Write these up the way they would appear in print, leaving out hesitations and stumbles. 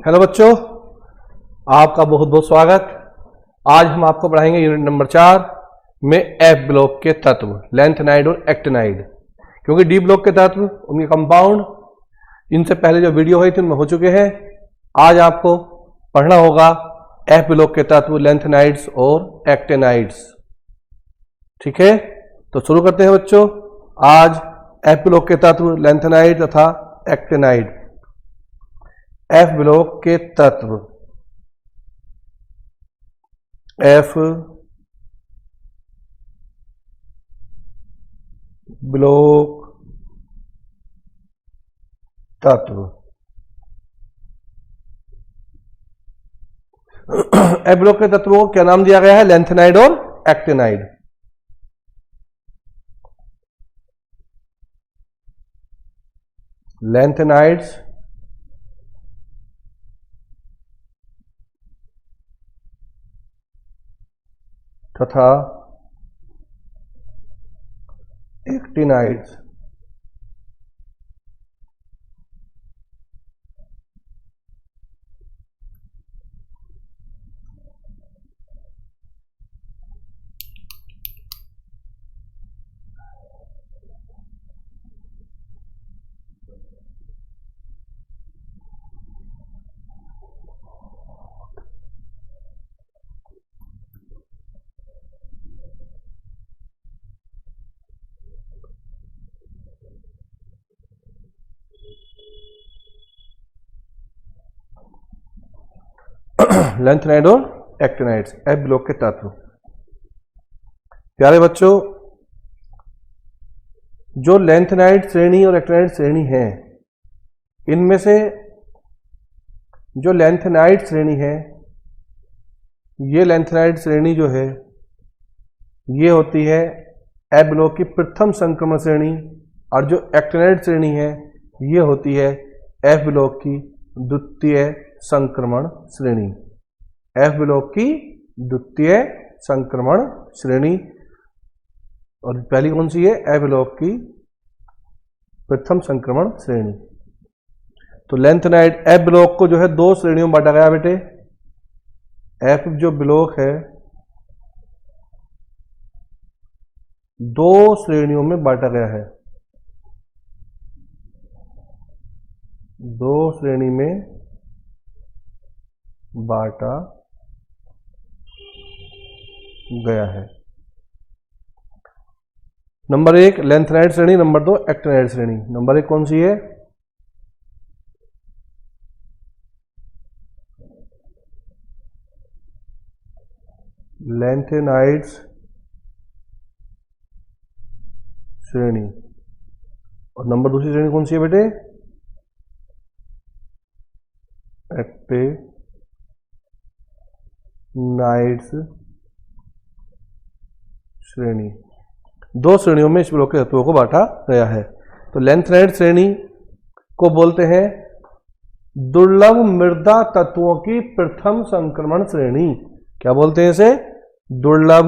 Hello बच्चों, आपका बहुत बहुत स्वागत। आज हम आपको पढ़ाएंगे यूनिट नंबर 4 में एफ ब्लॉक के तत्व, लैंथेनाइड और एक्टिनाइड। क्योंकि डी ब्लॉक के तत्व, उनके कंपाउंड इनसे पहले जो वीडियो हुई थी उनमें हो चुके हैं। आज आपको पढ़ना होगा एफ ब्लॉक के तत्व, लैंथेनाइड्स और एक्टिनाइड्स। ठीक है, तो शुरू करते हैं बच्चों। आज एफ ब्लॉक के तत्व, लैंथेनाइड तथा एक्टिनाइड। एफ ब्लॉक के तत्व, एफ ब्लॉक तत्व। एफ ब्लॉक के तत्वों को क्या नाम दिया गया है? लैंथेनाइड और एक्टिनाइड। लैंथेनाइड्स तथा एक्टिनाइड्स। लैंथेनाइड और एक्टिनाइड्स, एफ ब्लॉक के तत्व। प्यारे बच्चों, जो लैंथेनाइड श्रेणी और एक्टिनाइड श्रेणी है, इनमें से जो लैंथेनाइड श्रेणी है, ये लैंथेनाइड श्रेणी जो है ये होती है एफ ब्लॉक की प्रथम संक्रमण श्रेणी, और जो एक्टिनाइड श्रेणी है ये होती है एफ ब्लॉक की द्वितीय संक्रमण श्रेणी। एफ ब्लॉक की द्वितीय संक्रमण श्रेणी। और पहली कौन सी है? एफ ब्लॉक की प्रथम संक्रमण श्रेणी। तो लैंथेनाइड एफ ब्लॉक को जो है दो श्रेणियों में बांटा गया बेटे। एफ जो ब्लॉक है दो श्रेणियों में बांटा गया है, दो श्रेणी में बांटा गया है। नंबर 1 लैंथेनाइड श्रेणी, नंबर 2 एक्टिनाइड श्रेणी। नंबर 1 कौन सी है? लैंथेनाइड्स श्रेणी। और नंबर दूसरी श्रेणी कौन सी है बेटे? एक्टिनाइड्स श्रेणी। दो श्रेणियों में इस ब्लॉक के तत्वों को बांटा गया है। तो लैंथेनाइड श्रेणी को बोलते हैं दुर्लभ मृदा तत्वों की प्रथम संक्रमण श्रेणी। क्या बोलते हैं इसे? दुर्लभ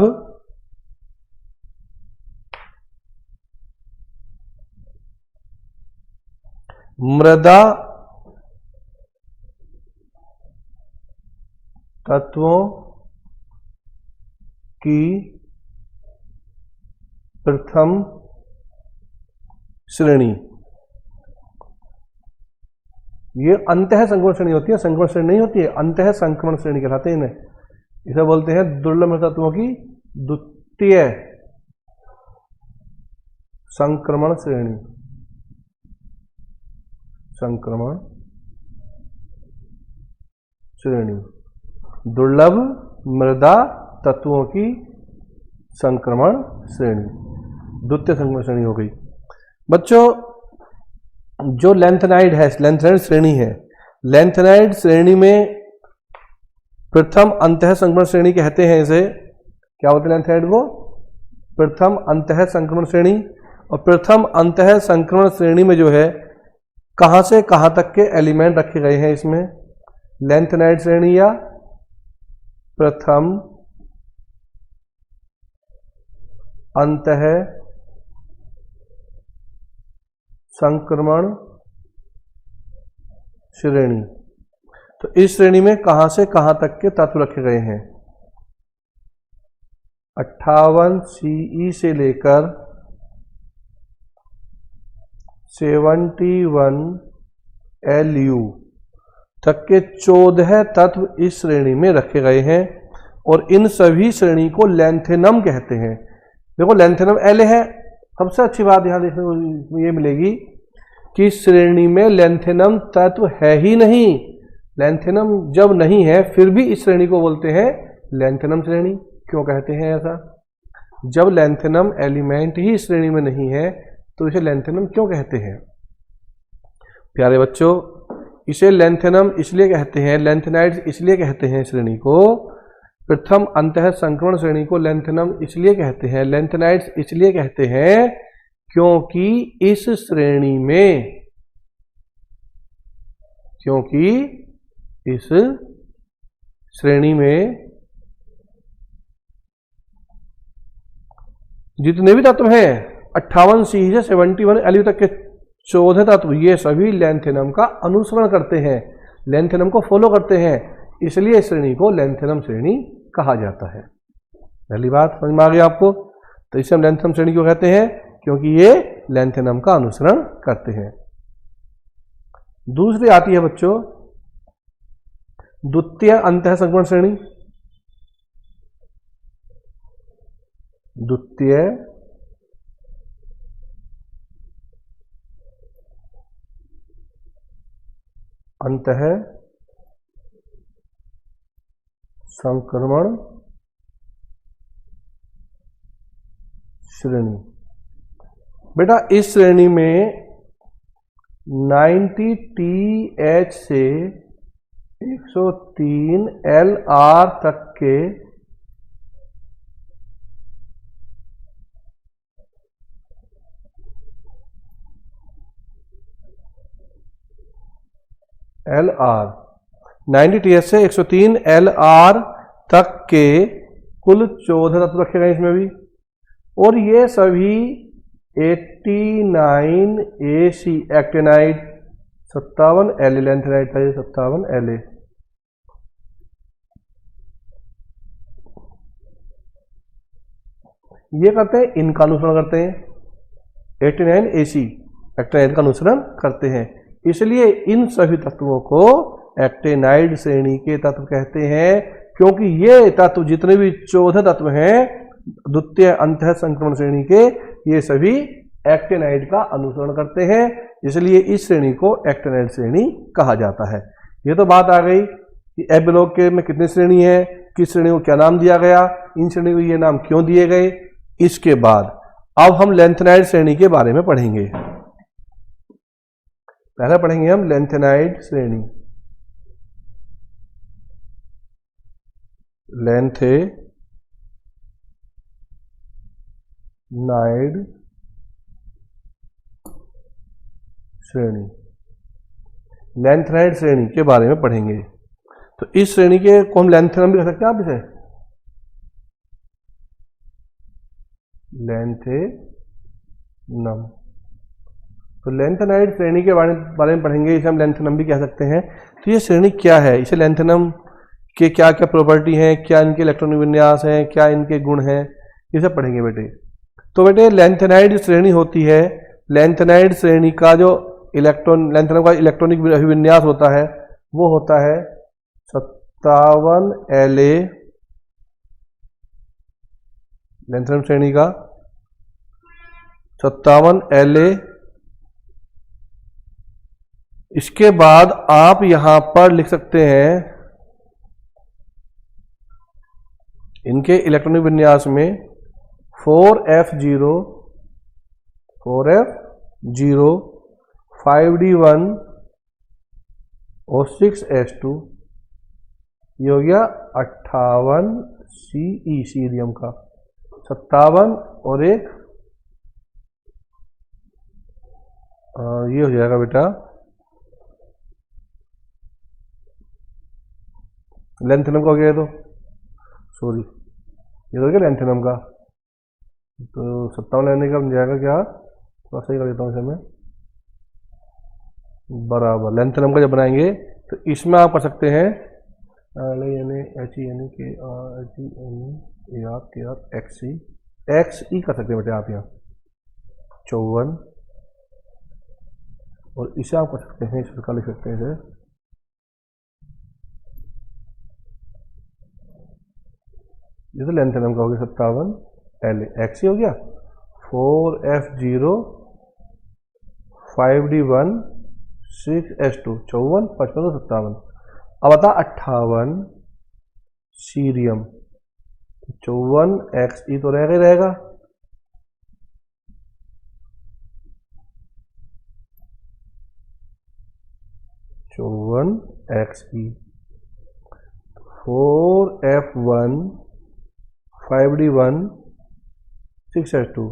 मृदा तत्वों की प्रथम श्रेणी। ये अंतः संक्रमण श्रेणी होती है, संक्रमण श्रेणी नहीं होती है, अंतः संक्रमण श्रेणी कहलाते हैं इन्हें। इसे बोलते हैं दुर्लभ मृदा तत्वों की द्वितीय संक्रमण श्रेणी। संक्रमण श्रेणी, दुर्लभ मृदा तत्वों की संक्रमण श्रेणी, द्वितीय संक्रमण श्रेणी हो गई। बच्चों, जो लैंथेनाइड है, लैंथेनाइड श्रेणी है, लैंथेनाइड श्रेणी में प्रथम अंतः संक्रमण श्रेणी कहते हैं इसे। क्या बोलते हैं लैंथेनाइड को? प्रथम अंतः संक्रमण श्रेणी। और प्रथम अंतः संक्रमण श्रेणी में जो है कहां से कहां तक के एलिमेंट रखे गए हैं इसमें? लैंथेनाइड श्रेणी या प्रथम अंतः संक्रमण श्रेणी। तो इस श्रेणी में कहां से कहां तक के तत्व रखे गए हैं? 58 CE से लेकर 71 LU तक के 14 तत्व इस श्रेणी में रखे गए हैं और इन सभी श्रेणी को लेंथेनम कहते हैं। देखो लेंथेनम L है। सबसे अच्छी बात यहां देखने को ये मिलेगी कि श्रेणी में लेंथेनम तत्व है ही नहीं। लेंथेनम जब नहीं है फिर भी इस श्रेणी को बोलते हैं लेंथेनम श्रेणी। क्यों कहते हैं ऐसा? जब लेंथेनम एलिमेंट ही इस श्रेणी में नहीं है तो इसे लेंथेनम क्यों कहते हैं? प्यारे बच्चों, इसे लेंथेनम इसलिए कहते हैं, लेंथेनाइड्स इसलिए कहते हैं श्रेणी को, प्रथम अंतः संक्रमण श्रेणी को लेंथेनम इसलिए कहते हैं, लेंथेनाइड्स इसलिए कहते हैं क्योंकि इस श्रेणी में जितने भी तत्व हैं 58 CE से 71 LU तक के 14 तत्व, ये सभी लेंथेनम का अनुसरण करते हैं, लेंथेनम को फॉलो करते हैं, इसलिए इस श्रेणी को लेंथेनम श्रेणी कहा जाता है। पहली बात समझ में आ गई आपको? तो इसे हम लेंथेनम श्रेणी क्यों कहते हैं? क्योंकि ये लेंथेनम का अनुसरण करते हैं। दूसरी आती है बच्चों द्वितीय अंतः संक्रमण श्रेणी। द्वितीय अंतः संक्रमण श्रेणी। बेटा इस श्रेणी में 90 TH से 103 LR तक के LR 90 TH से 103 LR तक के कुल 14 तत्व रखे गए इसमें भी, और ये सभी 89 AC एक्टिनाइड, 57 LA लेंथेनाइड था, ये 57 LA। ये करते हैं, इनका अनुसरण करते हैं, 89 AC एक्टिनाइड का अनुसरण करते हैं, इसलिए इन सभी तत्वों को एक्टिनाइड श्रेणी के तत्व कहते हैं, क्योंकि ये तत्व जितने भी 14 तत्व हैं द्वितीय अंतः संक्रमण श्रेणी के, ये सभी एक्टिनाइड का अनुसरण करते हैं, इसलिए इस श्रेणी को एक्टिनाइड श्रेणी कहा जाता है। ये तो बात आ गई कि एफ ब्लॉक के में कितनी श्रेणी है, किस श्रेणी को क्या नाम दिया गया, इन श्रेणी को ये नाम क्यों दिए गए। इसके बाद अब हम लेंथेनाइड श्रेणी के बारे में पढ़ेंगे। पहले पढ़ेंगे हम लेंथेनाइड श्रेणी। लेंथेनाइड श्रेणी, लेंथेनाइड श्रेणी के बारे में पढ़ेंगे। तो इस श्रेणी के को हम लेंथेनम भी कह सकते हैं, आप इसे लेंथेनम। तो लेंथेनाइड श्रेणी के बारे में पढ़ेंगे, इसे हम लेंथेनम भी कह सकते हैं। तो ये श्रेणी क्या है, इसे लेंथेनम के क्या क्या प्रॉपर्टी हैं, क्या इनके इलेक्ट्रॉनिक विन्यास हैं, क्या इनके गुण हैं, ये सब पढ़ेंगे बेटे। तो बेटे लेंथेनाइड श्रेणी होती है, लेंथेनाइड श्रेणी का जो लेंथेनम का इलेक्ट्रॉनिक अभिविन्यास होता है वो होता है 57 LA, लेंथेनम श्रेणी का 57 LA। इसके बाद आप यहां पर लिख सकते हैं इनके इलेक्ट्रॉनिक विन्यास में 4F0, 5D1 और 6S2, ये हो गया 58 CE सीरियम का, 57 और एक ये हो जाएगा बेटा लेंथेनम का हो गया, तो सॉरी ये हो गया लेंथेनम का। तो 57 लेने का बन जाएगा क्या, थोड़ा सही कर देता हूँ इसे मैं, बराबर लेंथेनम का जब बनाएंगे तो इसमें आप कर सकते हैं HENAHENAXE कर सकते हैं बेटे आप यहाँ 54, और इसे आप कर सकते हैं, इस प्रकार लिख सकते हैं जैसे लेंथ एम का हो गया 57, LA हो गया 4F0 5D1 6S2 54 55 57। अब आता 58 सीरियम 54XE तो रहेगा ही रहेगा, XE 4F1 5D1 6S2।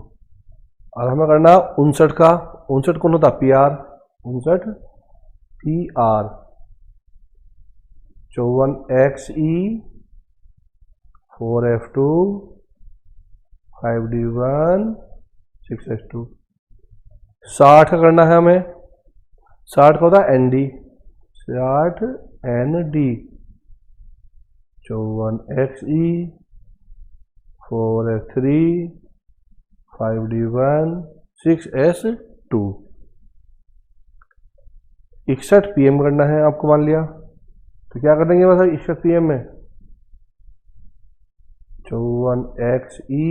और हमें करना 59 का, 59 कौन होता PR, 59 PR 54XE 4F2 5D1 6S2। 60 का करना है हमें, 60 का होता है ND 60 ND 54XE 4F3 5D1 6S2। 61 PM करना है आपको, मान लिया तो क्या कर देंगे बस 61 PM में 54XE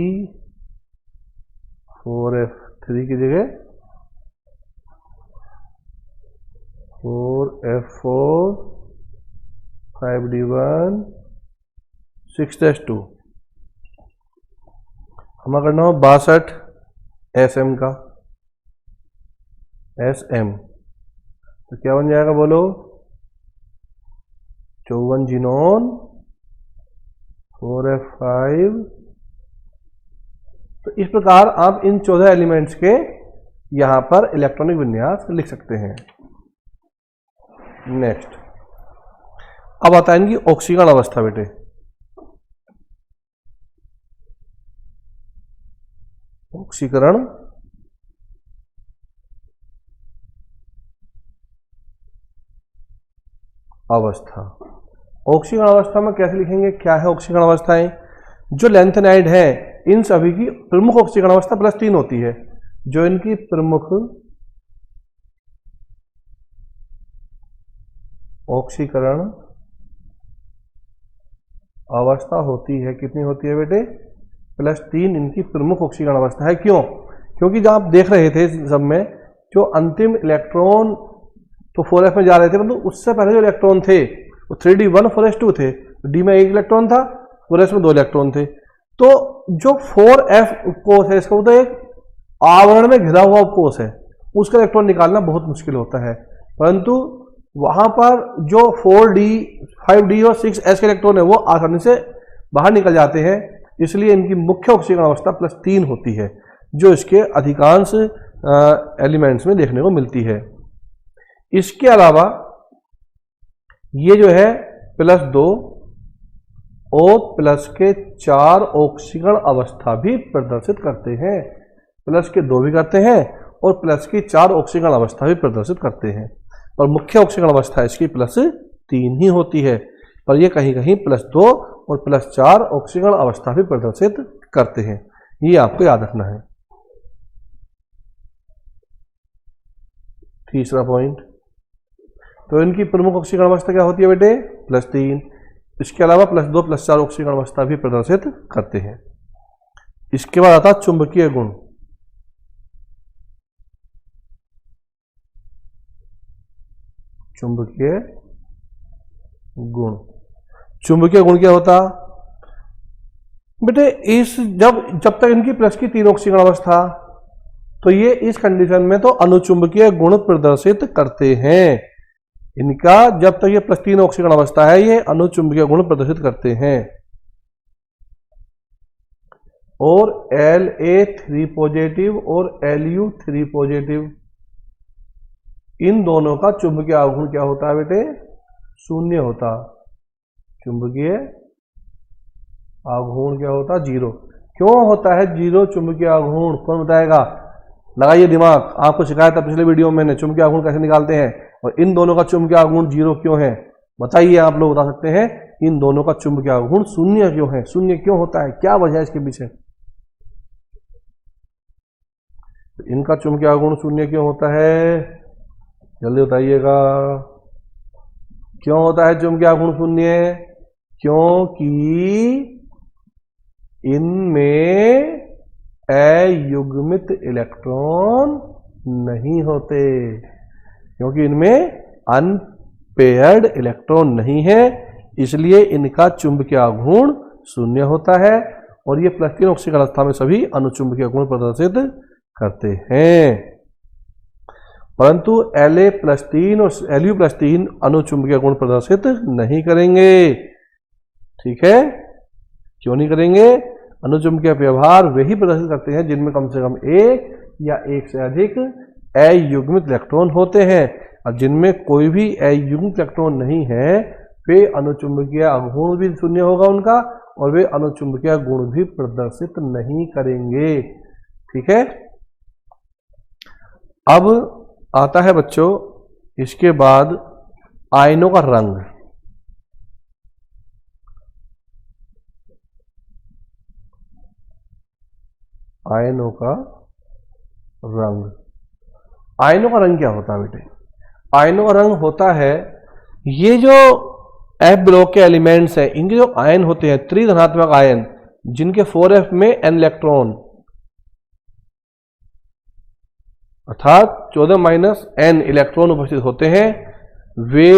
4F3 की जगह 4F4 5D1 6S2। हमें करना हो 62 SM का, SM तो क्या बन जाएगा बोलो 54 जीनोन 4F5। तो इस प्रकार आप इन 14 एलिमेंट्स के यहां पर इलेक्ट्रॉनिक विन्यास लिख सकते हैं। नेक्स्ट अब आता है इनकी ऑक्सीकरण अवस्था बेटे। ऑक्सीकरण अवस्था, ऑक्सीकरण अवस्था में कैसे लिखेंगे, क्या है ऑक्सीकरण अवस्थाएं? जो लैंथेनाइड है इन सभी की प्रमुख ऑक्सीकरण अवस्था +3 होती है। जो इनकी प्रमुख ऑक्सीकरण अवस्था होती है, कितनी होती है बेटे? +3 इनकी प्रमुख ऑक्सीकरण अवस्था है। क्यों? क्योंकि जब आप देख रहे थे सब में जो अंतिम इलेक्ट्रॉन तो 4F में जा रहे थे, परंतु उससे पहले जो इलेक्ट्रॉन थे वो 3D1 4S2 थे। D में 1 इलेक्ट्रॉन था, 4S में 2 इलेक्ट्रॉन थे। तो जो 4F कोष है इसका मतलब एक आवरण में घिरा हुआ कोष है, उसका इलेक्ट्रॉन निकालना बहुत मुश्किल होता है। परंतु वहां पर जो 4D 5D और 6S के इलेक्ट्रॉन है वो आसानी से बाहर निकल जाते हैं, इसलिए इनकी मुख्य ऑक्सीकरण अवस्था +3 होती है, जो इसके अधिकांश एलिमेंट्स में देखने को मिलती है। इसके अलावा ये जो है +2 और प्लस के 4 ऑक्सीकरण अवस्था भी प्रदर्शित करते हैं। प्लस के 2 भी करते हैं और प्लस की 4 ऑक्सीकरण अवस्था भी प्रदर्शित करते हैं। और मुख्य ऑक्सीकरण अवस्था इसकी +3 ही होती है, पर ये कहीं कहीं +2 और +4 ऑक्सीकरण अवस्था भी प्रदर्शित करते हैं। ये आपको याद रखना है। तीसरा पॉइंट, तो इनकी प्रमुख ऑक्सीकरण अवस्था क्या होती है बेटे? +3। इसके अलावा +2 +4 ऑक्सीकरण अवस्था भी प्रदर्शित करते हैं। इसके बाद आता चुंबकीय गुण। चुंबकीय गुण, चुंबकीय गुण क्या होता बेटे? इस जब तक इनकी +3 ऑक्सीकरण अवस्था, तो ये इस कंडीशन में तो अनुचुंबकीय गुण प्रदर्शित करते हैं। इनका जब तक ये +3 ऑक्सीकरण अवस्था है ये अनुचुंबकीय गुण प्रदर्शित करते हैं। और La3 पॉजिटिव और Lu3 पॉजिटिव, इन दोनों का चुंबकीय आघूर्ण क्या होता है बेटे? 0 होता। चुंबकीय आघूर्ण क्या होता? 0। क्यों होता है 0 चुंबकीय आघूर्ण? कौन बताएगा? लगाइए दिमाग। आपको सिखाया था पिछले वीडियो में मैंने चुंबकीय आघूर्ण कैसे निकालते हैं। और इन दोनों का चुंबकीय आघूर्ण 0 क्यों है? बताइए, आप लोग बता सकते हैं इन दोनों का चुंबकीय आघूर्ण शून्य क्यों है? शून्य क्यों होता है? क्या वजह है इसके पीछे? इनका चुंबकीय आघूर्ण शून्य क्यों होता है? जल्दी बताइएगा, क्यों होता है चुंबकीय आघूर्ण शून्य? क्योंकि इनमें अयुग्मित इलेक्ट्रॉन नहीं होते, क्योंकि इनमें अनपेयर्ड इलेक्ट्रॉन नहीं है, इसलिए इनका चुंबकीय आघूर्ण शून्य होता है और ये प्लस ऑक्सीकरण अवस्था में सभी अनुचुंबकीय गुण प्रदर्शित करते हैं। परंतु La+3 और Lu+3 अनुचुंबकीय गुण प्रदर्शित नहीं करेंगे। ठीक है, क्यों नहीं करेंगे? अनुचुंबकीय व्यवहार वही प्रदर्शित करते हैं जिनमें कम से कम एक या एक से अधिक अयुग्मित इलेक्ट्रॉन होते हैं, और जिनमें कोई भी अयुग्मित इलेक्ट्रॉन नहीं है वे अनुचुंबकीय आघूर्ण भी शून्य होगा उनका, और वे अनुचुंबकीय गुण भी प्रदर्शित नहीं करेंगे। ठीक है, अब आता है बच्चों इसके बाद आयनों का रंग। आयनों का रंग, आयनों का रंग क्या होता है बेटे? आयनों का रंग होता है, ये जो F ब्लॉक के एलिमेंट्स हैं इनके जो आयन होते हैं त्रिधनात्मक आयन, जिनके 4f में n इलेक्ट्रॉन अर्थात 14 - n इलेक्ट्रॉन उपस्थित होते हैं, वे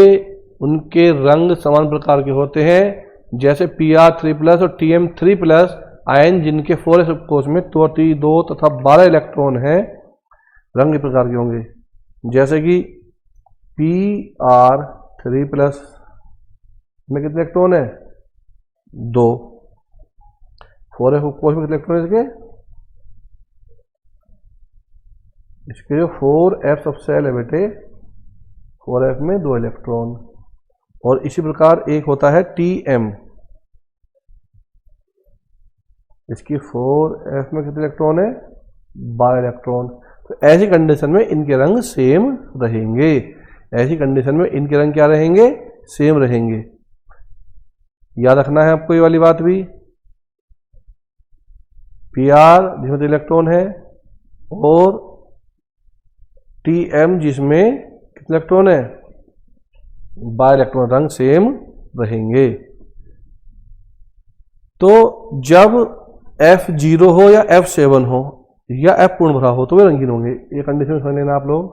उनके रंग समान प्रकार के होते हैं। जैसे Pr3+ और Tm3+ आयन जिनके 4s कोश में 2 तथा 12 इलेक्ट्रॉन हैं, रंग इस प्रकार के होंगे। जैसे कि Pr3+ में कितने इलेक्ट्रॉन है? 2। 4f कोश में कितने इलेक्ट्रॉन है इसके जो 4f सब सेल है बेटे, 4f में 2 इलेक्ट्रॉन। और इसी प्रकार एक होता है Tm, इसकी 4f में कितने इलेक्ट्रॉन है? 12 इलेक्ट्रॉन। तो ऐसी कंडीशन में इनके रंग सेम रहेंगे। ऐसी कंडीशन में इनके रंग क्या रहेंगे? सेम रहेंगे। याद रखना है आपको ये वाली बात भी। Pr जिसमें 2 इलेक्ट्रॉन है और Tm जिसमें कितने इलेक्ट्रॉन है? 12 इलेक्ट्रॉन, रंग सेम रहेंगे। तो जब F0 हो या F7 हो या F पूर्ण भरा हो तो वे रंगीन होंगे। ये कंडीशन समझ लेना आप लोग।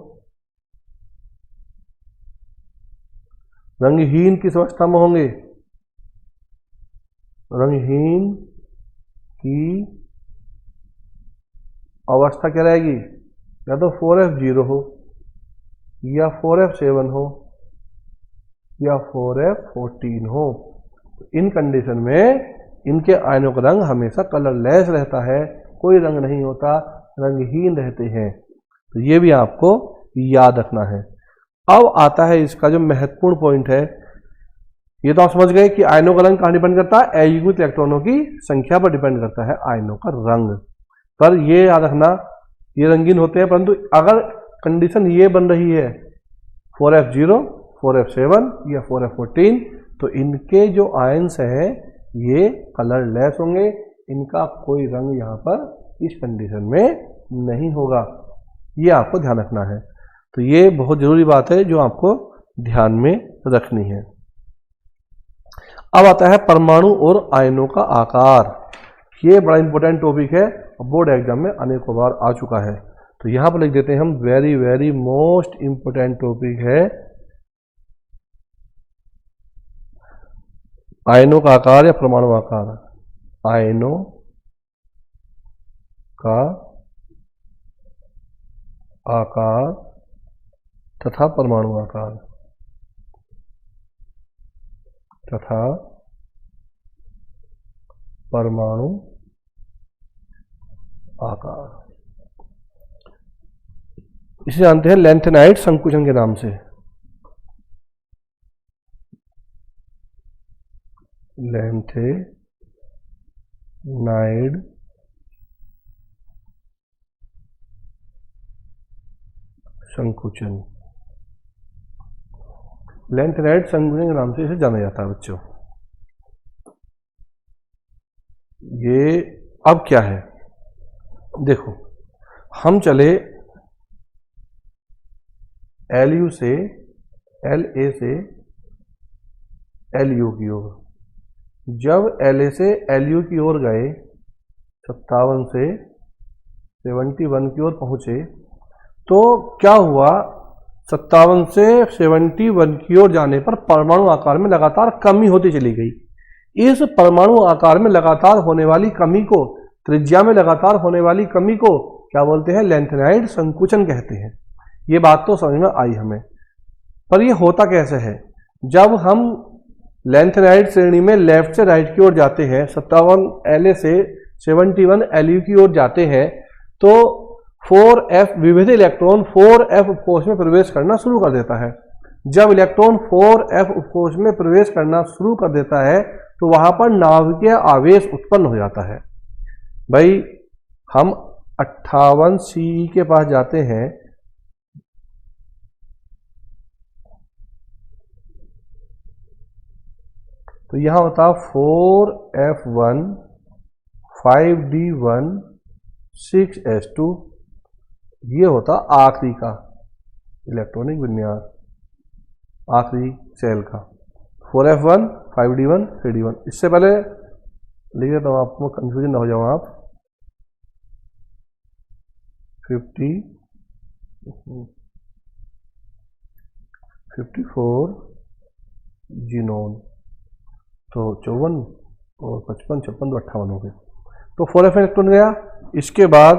रंगहीन किस अवस्था में होंगे? रंगहीन की अवस्था क्या रहेगी? या तो 4f0 हो या 4f7 हो या 4f14 हो। इन कंडीशन में इनके आयनों का रंग हमेशा कलरलेस रहता है, कोई रंग नहीं होता, रंगहीन रहते हैं। तो ये भी आपको याद रखना है। अब आता है इसका जो महत्वपूर्ण पॉइंट है, ये तो आप समझ गए कि आयनों का रंग कहाँ डिपेंड करता है? अयुग्मित इलेक्ट्रॉनों की संख्या पर डिपेंड करता है आयनों का रंग। पर ये याद रखना, ये रंगीन होते हैं, परंतु अगर कंडीशन ये बन रही है 4f0, 4f7 या 4f14, तो इनके जो आयन्स हैं ये कलरलेस होंगे, इनका कोई रंग यहाँ पर इस कंडीशन में नहीं होगा। ये आपको ध्यान रखना है। तो ये बहुत जरूरी बात है जो आपको ध्यान में रखनी है। अब आता है परमाणु और आयनों का आकार। ये बड़ा इंपॉर्टेंट टॉपिक है, बोर्ड एग्जाम में अनेकों बार आ चुका है। तो यहां पर लिख देते हैं हम, very very most important topic है आयनों का आकार या परमाणु आकार। आयनों का आकार तथा परमाणु आकार तथा परमाणु आकार, इसे जानते हैं लैंथेनाइड संकुचन के नाम से। लैंथेनाइड संकुचन। लैंथेनाइड संकुचन के नाम से इसे जाना जाता है बच्चों। ये अब क्या है, देखो हम चले LU से LA से LU की ओर। जब LA से LU की ओर गए, 57 से 71 की ओर पहुंचे, तो क्या हुआ, 57 से 71 की ओर जाने पर परमाणु आकार में लगातार कमी होती चली गई। इस परमाणु आकार में लगातार होने वाली कमी को, त्रिज्या में लगातार होने वाली कमी को क्या बोलते हैं, लैंथेनाइड संकुचन कहते हैं। ये बात तो समझ में आई हमें, पर ये होता कैसे है, जब हम लैंथेनाइड श्रेणी में लेफ्ट से राइट की ओर जाते हैं, 57 LA से 71 LU की ओर जाते हैं, तो 4f विविध इलेक्ट्रॉन 4f उपकोष में प्रवेश करना शुरू कर देता है। जब इलेक्ट्रॉन 4f उपकोष में प्रवेश करना शुरू कर देता है तो वहां पर नाभिकीय आवेश उत्पन्न हो जाता है। भाई हम 58 CE के पास जाते हैं, तो यहां होता 4f1 5d1 6s2, ये होता आखिरी का इलेक्ट्रॉनिक विन्यास, आखिरी सेल का 4f1 5d1 3d1। इससे पहले लिख देता हूं, आपको कंफ्यूजन ना हो जाओ आप। 54 जीनोन, तो 54 और 55 56 तो 58 हो गए, तो 4f इलेक्ट्रॉन गया। इसके बाद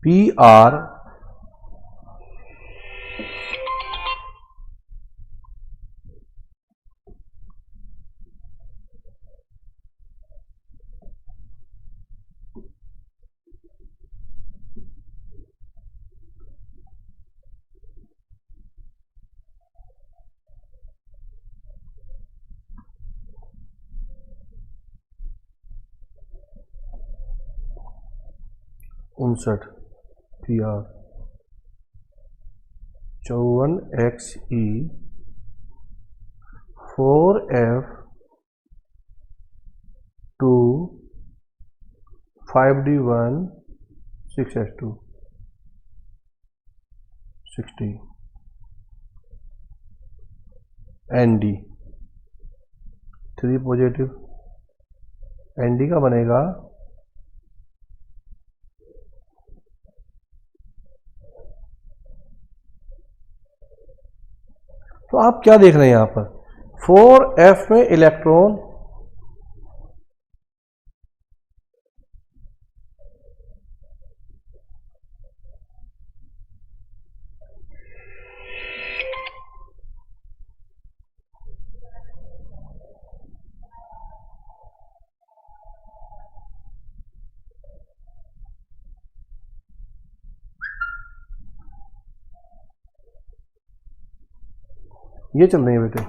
PR 59 PR 54XE 4f2 5d1 6s2 60 ND 3 positive. ND का बनेगा तो आप क्या देख रहे हैं यहां पर, 4f में इलेक्ट्रॉन ये चल रही है बेटे,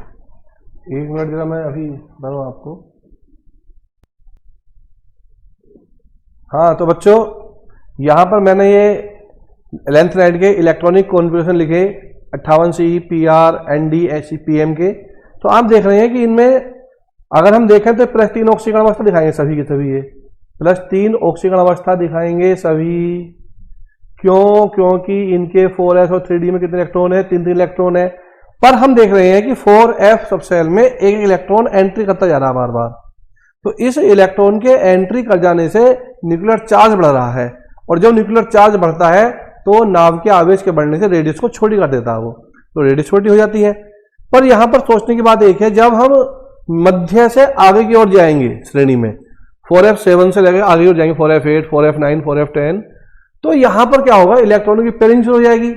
1 मिनट जरा मैं अभी बताऊँ आपको। हाँ तो बच्चों यहाँ पर मैंने ये लैंथेनाइड के इलेक्ट्रॉनिक कॉन्फ़िगरेशन लिखे 58 CE PR ND SE PM के। तो आप देख रहे हैं कि इनमें अगर हम देखें तो +3 ऑक्सीकरण अवस्था दिखाएंगे सभी के सभी, ये +3 ऑक्सीकरण अवस्था दिखाएंगे सभी। क्यों? क्योंकि इनके 4s और 3d में कितने इलेक्ट्रॉन है, 3 इलेक्ट्रॉन है। पर हम देख रहे हैं कि 4f सब सेल में एक इलेक्ट्रॉन एंट्री करता जा रहा है बार बार, तो इस इलेक्ट्रॉन के एंट्री कर जाने से न्यूक्लियर चार्ज बढ़ रहा है, और जब न्यूक्लियर चार्ज बढ़ता है तो नाव के आवेश के बढ़ने से रेडियस को छोटी कर देता है वो, तो रेडियस छोटी हो जाती है। पर यहां पर सोचने की बात एक है, जब हम मध्य से आगे की ओर जाएंगे श्रेणी में, 4f7 से लेकर आगे की ओर जाएंगे 4f8 4f9 4f10, तो यहां पर क्या होगा, इलेक्ट्रॉनों की पेयरिंग शुरू हो जाएगी।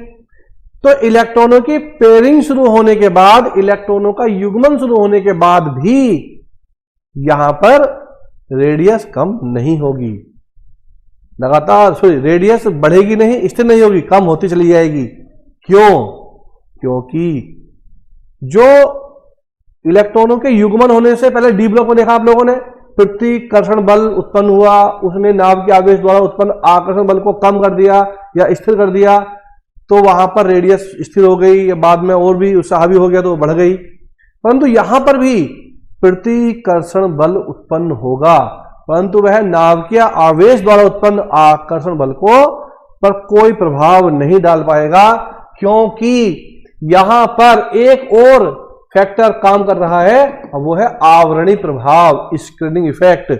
तो इलेक्ट्रॉनों की पेयरिंग शुरू होने के बाद, इलेक्ट्रॉनों का युग्मन शुरू होने के बाद भी यहां पर रेडियस कम नहीं होगी, लगातार रेडियस बढ़ेगी नहीं, स्थिर नहीं होगी, कम होती चली जाएगी। क्यों? क्योंकि जो इलेक्ट्रॉनों के युग्मन होने से पहले डी ब्लॉक में देखा आप लोगों ने, पृथ्वीकर्षण बल उत्पन्न हुआ, उसने नाव के आवेश द्वारा उत्पन्न आकर्षण बल को कम कर दिया या स्थिर कर दिया। तो वहां पर रेडियस स्थिर हो गई, या बाद में और भी उससे हावी हो गया तो बढ़ गई। परंतु यहां पर भी प्रतिकर्षण बल उत्पन्न होगा, परंतु वह नाभिकीय आवेश द्वारा उत्पन्न आकर्षण बल को पर कोई प्रभाव नहीं डाल पाएगा, क्योंकि यहां पर एक और फैक्टर काम कर रहा है, और वो है आवरणी प्रभाव, स्क्रीनिंग इफेक्ट।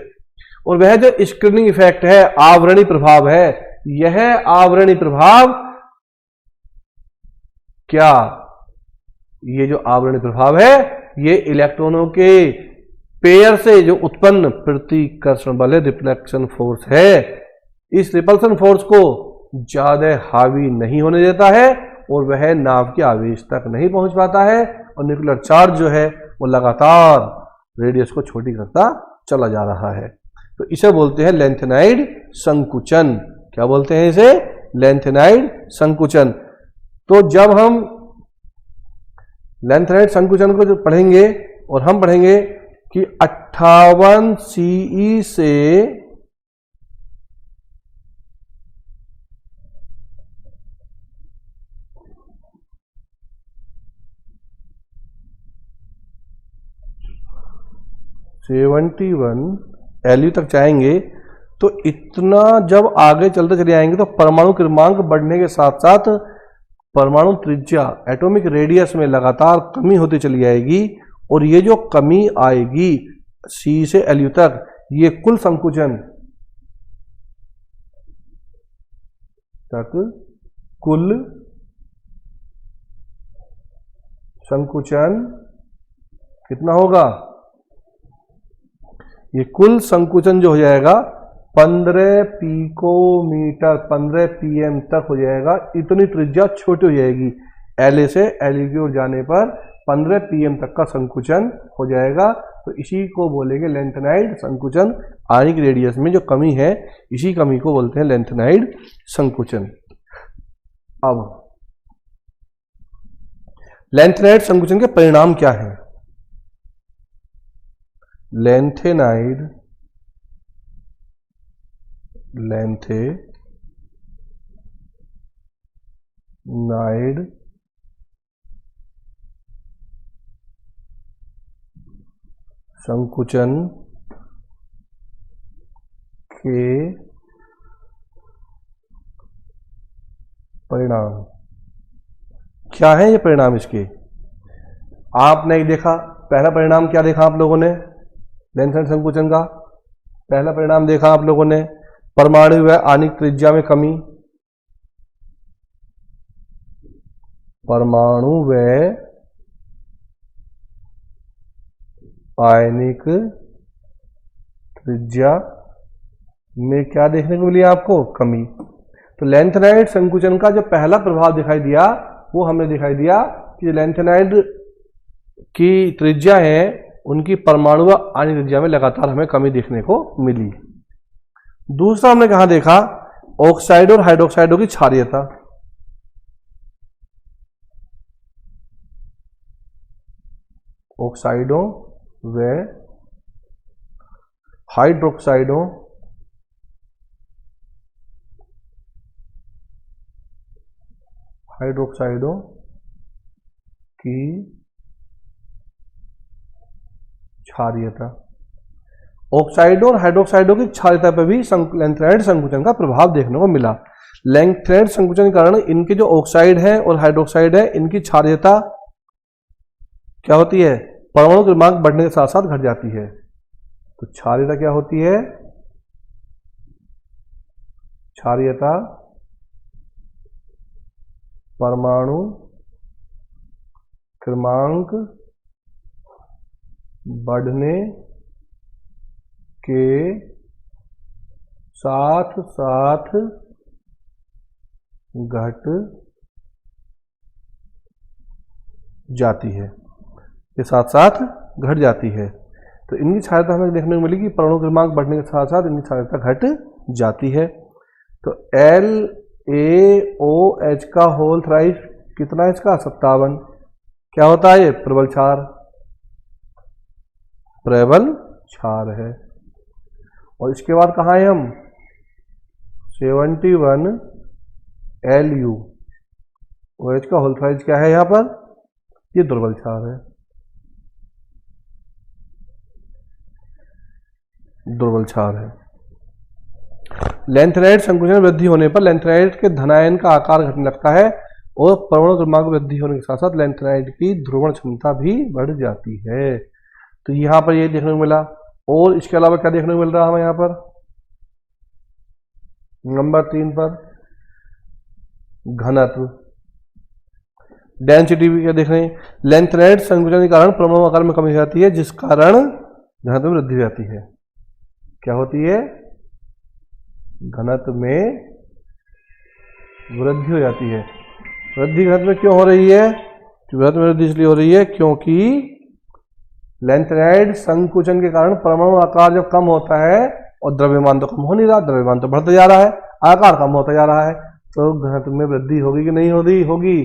और वह जो स्क्रीनिंग इफेक्ट है, आवरणी प्रभाव है, यह आवरणी प्रभाव क्या, ये जो आवरणी प्रभाव है ये इलेक्ट्रॉनों के पेयर से जो उत्पन्न प्रतिकर्षण बल है, रिफ्लेक्शन फोर्स है, इस रिपल्सन फोर्स को ज्यादा हावी नहीं होने देता है और वह नाव के आवेश तक नहीं पहुंच पाता है, और न्यूक्लियर चार्ज जो है वो लगातार रेडियस को छोटी करता चला जा रहा है। तो इसे बोलते हैं लेंथेनाइड संकुचन। क्या बोलते हैं इसे? लेंथेनाइड संकुचन। तो जब हम लेंथेनाइड संकुचन को जो पढ़ेंगे, और हम पढ़ेंगे कि 58 CE से 71 LU तक जाएंगे, तो इतना जब आगे चलते चले आएंगे तो परमाणु क्रमांक बढ़ने के साथ साथ परमाणु त्रिज्या, एटॉमिक रेडियस में लगातार कमी होती चली जाएगी, और ये जो कमी आएगी C से LU तक, ये कुल संकुचन कितना होगा? ये कुल संकुचन जो हो जाएगा 15 पिकोमीटर, 15 PM तक हो जाएगा। इतनी त्रिज्या छोटी हो जाएगी, LA से LU की ओर जाने पर 15 PM तक का संकुचन हो जाएगा। तो इसी को बोलेंगे लेंथेनाइड संकुचन। आणविक रेडियस में जो कमी है, इसी कमी को बोलते हैं लेंथेनाइड संकुचन। अब लेंथेनाइड संकुचन के परिणाम क्या है? लेंथेनाइड संकुचन के परिणाम क्या है? ये परिणाम इसके आपने देखा, पहला परिणाम क्या देखा आप लोगों ने? लेंथेनाइड संकुचन का पहला परिणाम देखा आप लोगों ने, परमाणु व आणविक त्रिज्या में कमी, परमाणु व आयनिक त्रिज्या में क्या देखने को मिली आपको? कमी। तो लेंथेनाइड संकुचन का जो पहला प्रभाव दिखाई दिया, वो हमने दिखाई दिया कि लेंथेनाइड की त्रिज्या है, उनकी परमाणु व आणविक त्रिज्या में लगातार हमें कमी देखने को मिली। दूसरा हमने कहा देखा, ऑक्साइड और हाइड्रोक्साइडों की क्षारीयता। ऑक्साइडों व हाइड्रोक्साइडों की क्षारीयता। ऑक्साइडों और हाइड्रोक्साइडों की क्षारीयता पर भी लेंथेनाइड संकुचन का प्रभाव देखने को मिला। लेंथेनाइड संकुचन के कारण इनके जो ऑक्साइड है और हाइड्रोक्साइड है, इनकी क्षारीयता क्या होती है? परमाणु क्रमांक बढ़ने के साथ साथ घट जाती है। तो क्षारीयता क्या होती है? क्षारीयता परमाणु क्रमांक बढ़ने के साथ साथ घट जाती है, के साथ साथ घट जाती है। तो इनकी क्षारीयता हमें देखने को मिली कि परमाणु क्रमांक बढ़ने के साथ साथ इनकी क्षारीयता घट जाती है। तो LaOH का होल थ्राइस कितना है इसका? 57। क्या होता है ये? प्रबल क्षार, प्रबल क्षार है। और इसके बाद कहाँ है हम? 71 LU। OH का होल साइज क्या है यहाँ पर, ये दुर्बल क्षार है, दुर्बल क्षार है। लैंथेनाइड संकुचन वृद्धि होने पर लैंथेनाइड के धनायन का आकार घटने लगता है और परमाणु क्रमांक वृद्धि होने के साथ साथ लैंथेनाइड की ध्रुवण क्षमता भी बढ़ जाती है। तो यहाँ पर ये देखने को मिला। और इसके अलावा क्या देखने को मिल रहा है हमें यहाँ पर, नंबर 3 पर घनत्व, डेंसिटी भी क्या देख रहे हैं। लैंथेनाइड संकुचन के कारण परमाणु आकार में कमी हो जाती है, जिस कारण घनत्व में वृद्धि हो जाती है। क्या होती है, घनत्व में वृद्धि हो जाती है। वृद्धि घनत्व में क्यों हो रही है, घनत्व में वृद्धि इसलिए हो रही है क्योंकि लैंथेनाइड संकुचन के कारण परमाणु आकार जब कम होता है और द्रव्यमान तो कम हो नहीं रहा, द्रव्यमान तो बढ़ता जा रहा है, आकार कम होता जा रहा है, तो घनत्व में वृद्धि होगी कि नहीं होगी, होगी।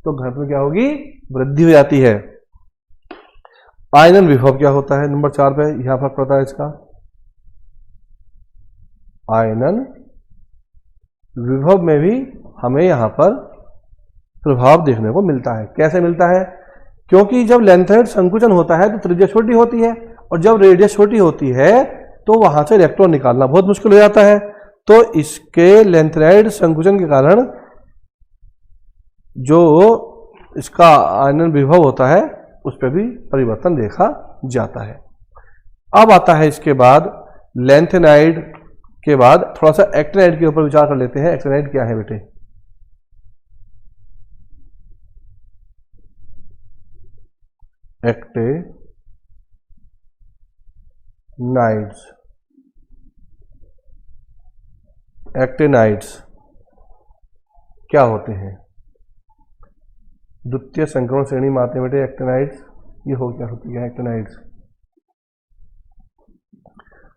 तो घनत्व में क्या होगी, वृद्धि हो जाती है। आयनन विभव क्या होता है, नंबर 4 पे यहां फर्क पड़ता है इसका। आयनन विभव में भी हमें यहां पर प्रभाव देखने को मिलता है। कैसे मिलता है, क्योंकि जब लैंथेनाइड संकुचन होता है तो त्रिज्या छोटी होती है, और जब रेडियस छोटी होती है तो वहां से इलेक्ट्रॉन निकालना बहुत मुश्किल हो जाता है। तो इसके लैंथेनाइड संकुचन के कारण जो इसका आयनन विभव होता है उस पर भी परिवर्तन देखा जाता है। अब आता है इसके बाद लैंथेनाइड के बाद थोड़ा सा एक्टिनाइड के ऊपर विचार कर लेते हैं। एक्टिनाइड क्या है बेटे, एक्टिनाइड्स, एक्टिनाइड्स क्या होते हैं, द्वितीय संक्रमण श्रेणी में आते हैं बेटे एक्टिनाइड्स। ये हो क्या होती है एक्टिनाइड्स,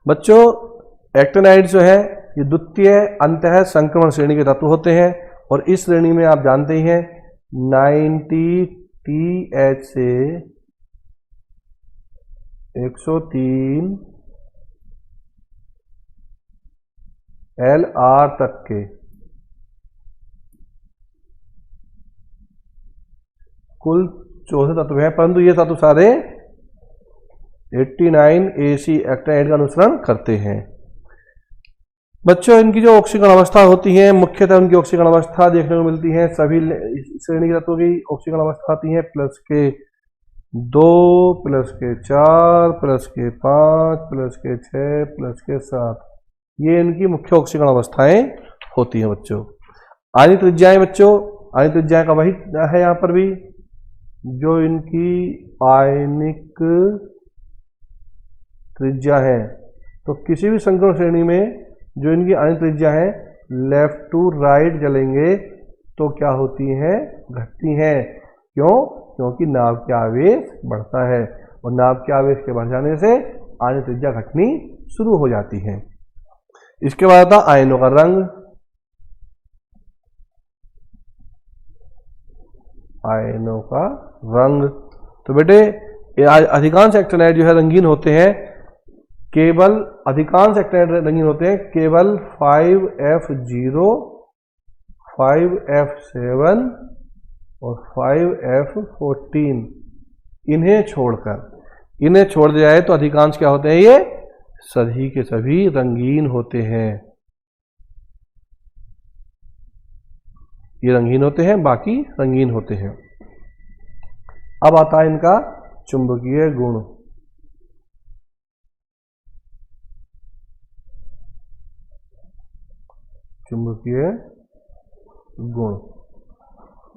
बच्चों एक्टिनाइड्स जो है ये द्वितीय अंतः संक्रमण श्रेणी के तत्व होते हैं, और इस श्रेणी में आप जानते ही हैं 90TH से 103 LR तक के कुल 14 तत्व हैं, परंतु ये तत्व सारे 89AC एक्टिनाइड का अनुसरण करते हैं। बच्चों इनकी जो ऑक्सीकरण अवस्था होती है, मुख्यतः उनकी ऑक्सीकरण अवस्था देखने को मिलती है। सभी श्रेणी के तत्वों की ऑक्सीकरण अवस्था आती है +2, +4, +5, +6, +7। ये इनकी मुख्य ऑक्सीकरण अवस्थाएं होती हैं बच्चों। आयनिक त्रिज्याएं बच्चों, आयनिक त्रिज्याएं का वही है यहाँ पर भी, जो इनकी आयनिक त्रिज्या है। तो किसी भी संक्रमण श्रेणी में जो इनकी आयनिक त्रिज्या है लेफ्ट टू राइट चलेंगे तो क्या होती हैं, घटती हैं। क्यों, क्योंकि नाव के आवेश बढ़ता है, और नाव के आवेश के बढ़ जाने से आयनिक त्रिज्या घटनी शुरू हो जाती है। इसके बाद आता आयनों का रंग। आयनों का रंग, तो बेटे अधिकांश एक्टिनाइड जो है रंगीन होते हैं, केवल अधिकांश एक्टिनाइड रंगीन होते हैं केवल 5F0, 5F7 और 5F14 इन्हें छोड़ दिया जाए तो अधिकांश क्या होते हैं, ये सभी के सभी रंगीन होते हैं। ये रंगीन होते हैं, बाकी रंगीन होते हैं। अब आता है इनका चुंबकीय गुण। चुंबकीय गुण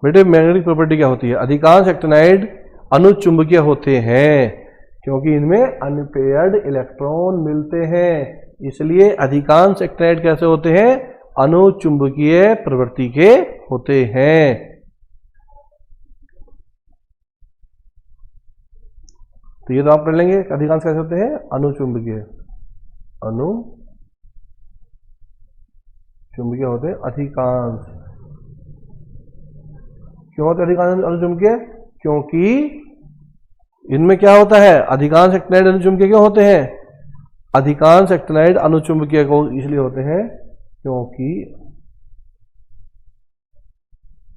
बेटे मैग्नेटिक प्रॉपर्टी क्या होती है, अधिकांश एक्टिनाइड अनुचुंबकीय होते हैं क्योंकि इनमें अनपेयर्ड इलेक्ट्रॉन मिलते हैं, इसलिए अधिकांश एक्टिनाइड कैसे होते हैं, अनुचुंबकीय प्रवृत्ति के होते हैं। तो ये तो आप पढ़ लेंगे, अधिकांश कैसे होते हैं, अनुचुंबकीय, अनुचुंबकीय होते हैं अधिकांश। क्यों होते हैं अधिकांश अनुचुंबकीय, क्योंकि इनमें क्या होता है, अधिकांश एक्टिनाइड अनुचुंबकीय क्यों होते हैं, अधिकांश एक्टिनाइड अनुचुंबकीय को इसलिए होते हैं क्योंकि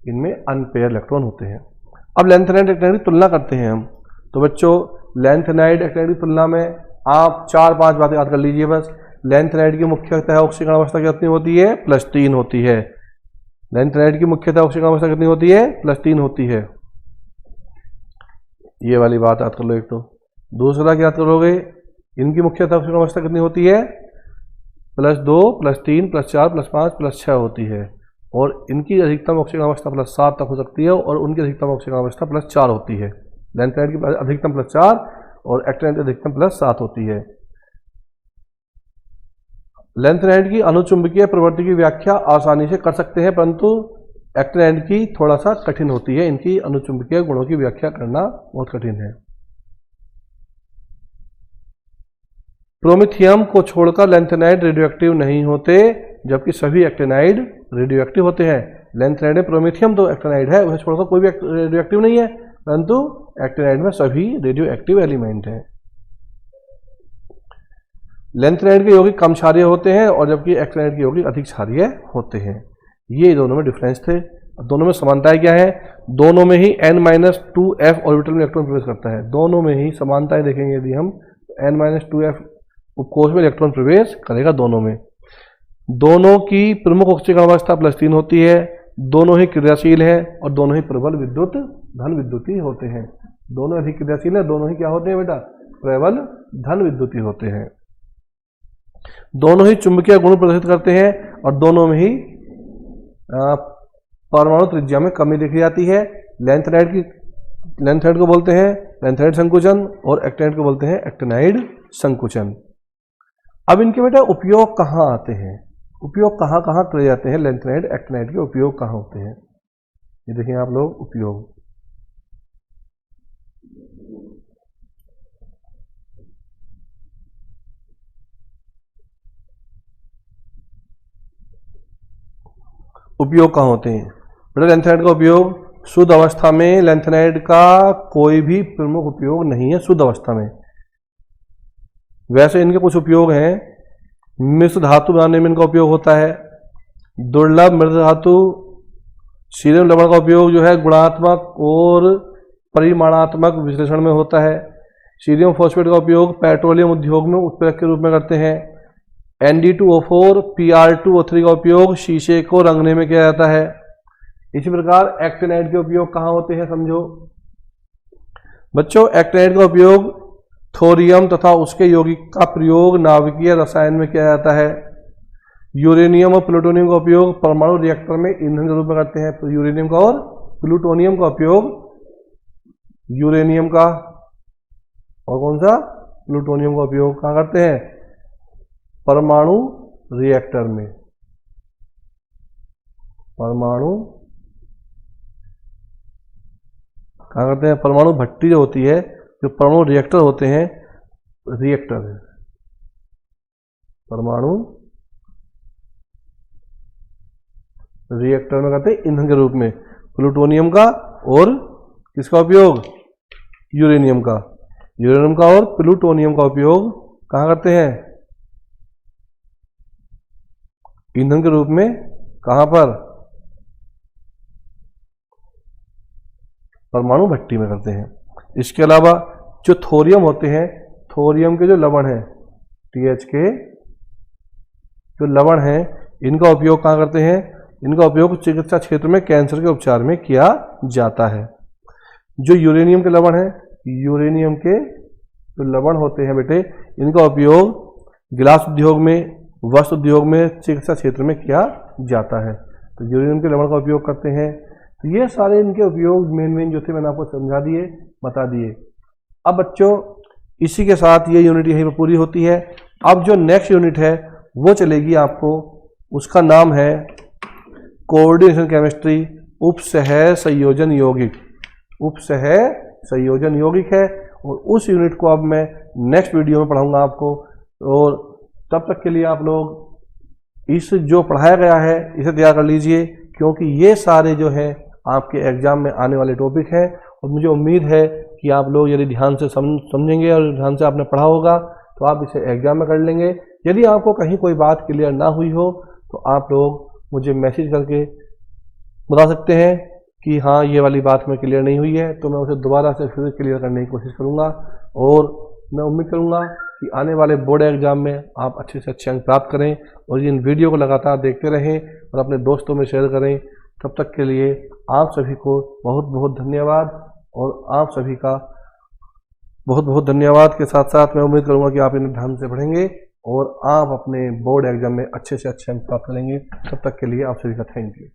इनमें अनपेयर इलेक्ट्रॉन होते हैं। अब लैंथेनाइड एक्टिनाइड की तुलना करते हैं हम। तो बच्चों लैंथेनाइड एक्टिनाइड की तुलना में आप 4-5 बातें याद कर लीजिए बस। लैंथेनाइड की मुख्यतः ऑक्सीकरण अवस्था कितनी होती है? +3 होती है। लैंथेनाइड की मुख्यतः ऑक्सीकरण अवस्था कितनी होती है? +3 होती है। ये वाली बात याद कर लो एक तो। दूसरा क्या याद करोगे? इनकी मुख्यतः ऑक्सीकरण अवस्था कितनी होती है? +2, +3, +4, +5, +6 होती है। और इनकी अधिकतम ऑक्सीकरण अवस्था +7 तक हो सकती है और उनकी अधिकतम ऑक्सीकरण अवस्था +4 होती है। लैंथेनाइड की अधिकतम +4 और एक्टिनाइड की अधिकतम +7 होती है। लैंथेनाइड की अनुचुंबकीय प्रवृत्ति की व्याख्या आसानी से कर सकते हैं, परंतु एक्टिनाइड की थोड़ा सा कठिन होती है। इनकी अनुचुंबकीय गुणों की व्याख्या करना बहुत कठिन है। प्रोमेथियम को छोड़कर लैंथेनाइड रेडियोएक्टिव नहीं होते, जबकि सभी एक्टिनाइड रेडियोएक्टिव होते हैं। लैंथेनाइड में प्रोमेथियम तो एक्टिनाइड है, उसे छोड़कर कोई भी रेडियोएक्टिव नहीं है, परंतु एक्टिनाइड में सभी रेडियोएक्टिव एलिमेंट हैं। लैंथेनाइड के यौगिक कम क्षारीय होते हैं और जबकि एक्टिनाइड के यौगिक अधिक क्षारीय होते हैं। ये दोनों में डिफरेंस थे। दोनों में समानताएं क्या है? दोनों में ही n-2f ऑर्बिटल में इलेक्ट्रॉन प्रवेश करता है। दोनों में ही समानताएं देखेंगे यदि हम, n-2f उपकोष में इलेक्ट्रॉन प्रवेश करेगा दोनों में। दोनों की प्रमुख ऑक्सीकरण अवस्था +3 होती है। दोनों ही क्रियाशील हैं और दोनों ही प्रबल विद्युत धन विद्युती होते हैं। दोनों अधिक क्रियाशील है, दोनों ही क्या होते हैं बेटा? प्रबल धन विद्युती होते हैं। दोनों ही चुंबकीय गुण प्रदर्शित करते हैं और दोनों में ही परमाणु त्रिज्या में कमी देखी जाती है। लैंथेनाइड को बोलते हैं लैंथेनाइड संकुचन और एक्टिनाइड को बोलते हैं एक्टिनाइड संकुचन। अब इनके बेटा उपयोग कहाँ आते हैं? उपयोग कहाँ कहाँ करे जाते हैं? लैंथेनाइड एक्टिनाइड के उपयोग कहाँ होते हैं? ये देखें आप लोग उपयोग। उपयोग कहाँ होते हैं बेटा? लैंथेनाइड का उपयोग शुद्ध अवस्था में लैंथेनाइड का कोई भी प्रमुख उपयोग नहीं है शुद्ध अवस्था में। वैसे इनके कुछ उपयोग हैं। मिश्र धातु बनाने में इनका उपयोग होता है। दुर्लभ मृत धातु सीरियम लवण का उपयोग जो है गुणात्मक और परिमाणात्मक विश्लेषण में होता है। सीरियम फॉस्फेट का उपयोग पेट्रोलियम उद्योग में उत्प्रेरक के रूप में करते हैं। Nd2O4 Pr2O3 का उपयोग शीशे को रंगने में किया जाता है। इसी प्रकार एक्टिनाइड के उपयोग कहाँ होते हैं समझो बच्चों। एक्टिनाइड का उपयोग थोरियम तथा उसके यौगिक का प्रयोग नाभिकीय रसायन में किया जाता है। यूरेनियम और प्लूटोनियम का उपयोग परमाणु रिएक्टर में ईंधन के रूप में करते हैं। तो यूरेनियम का और प्लूटोनियम का उपयोग, यूरेनियम का और कौन सा? प्लूटोनियम का उपयोग कहाँ करते हैं? परमाणु रिएक्टर में। परमाणु कहाँ करते हैं? परमाणु भट्टी जो होती है, जो परमाणु रिएक्टर होते हैं, रिएक्टर है परमाणु रिएक्टर में करते हैं ईंधन के रूप में। प्लूटोनियम का और किसका उपयोग? यूरेनियम का। यूरेनियम का और प्लूटोनियम का उपयोग कहाँ करते हैं? ईंधन के रूप में। कहाँ पर? परमाणु भट्टी में करते हैं। इसके अलावा जो थोरियम होते हैं, थोरियम के जो लवण हैं TH के जो लवण हैं, इनका उपयोग कहाँ करते हैं? इनका उपयोग चिकित्सा क्षेत्र में कैंसर के उपचार में किया जाता है। जो यूरेनियम के लवण हैं, यूरेनियम के जो लवण होते हैं बेटे, इनका उपयोग गिलास उद्योग में, वस्त्र उद्योग में, चिकित्सा क्षेत्र में किया जाता है। तो यूरेनियम के लवण का उपयोग करते हैं। तो ये सारे इनके उपयोग मेन जो थे मैंने आपको समझा दिए, बता दिए। अब बच्चों इसी के साथ ये यूनिट यहीं पर पूरी होती है। अब जो नेक्स्ट यूनिट है वो चलेगी आपको, उसका नाम है कोऑर्डिनेशन केमिस्ट्री, उपसह संयोजन यौगिक। उपसह संयोजन यौगिक है और उस यूनिट को अब मैं नेक्स्ट वीडियो में पढ़ाऊंगा आपको। और तब तक के लिए आप लोग इस जो पढ़ाया गया है इसे तैयार कर लीजिए, क्योंकि ये सारे जो है आपके एग्जाम में आने वाले टॉपिक हैं। और मुझे उम्मीद है कि आप लोग यदि ध्यान से समझेंगे और ध्यान से आपने पढ़ा होगा तो आप इसे एग्जाम में कर लेंगे। यदि आपको कहीं कोई बात क्लियर ना हुई हो तो आप लोग मुझे मैसेज करके बता सकते हैं। कि हाँ ये वाली बात में क्लियर नहीं हुई है, तो मैं उसे दोबारा से फिर क्लियर करने की कोशिश करूँगा। और मैं उम्मीद करूँगा कि आने वाले बोर्ड एग्ज़ाम में आप अच्छे से अच्छे अंक प्राप्त करें और इन वीडियो को लगातार देखते रहें और अपने दोस्तों में शेयर करें। तब तक के लिए आप सभी को बहुत बहुत धन्यवाद, और आप सभी का बहुत बहुत धन्यवाद के साथ साथ मैं उम्मीद करूँगा कि आप इन्हें ध्यान से पढ़ेंगे और आप अपने बोर्ड एग्ज़ाम में अच्छे से अच्छे अंक प्राप्त करेंगे। तब तक के लिए आप सभी का थैंक यू।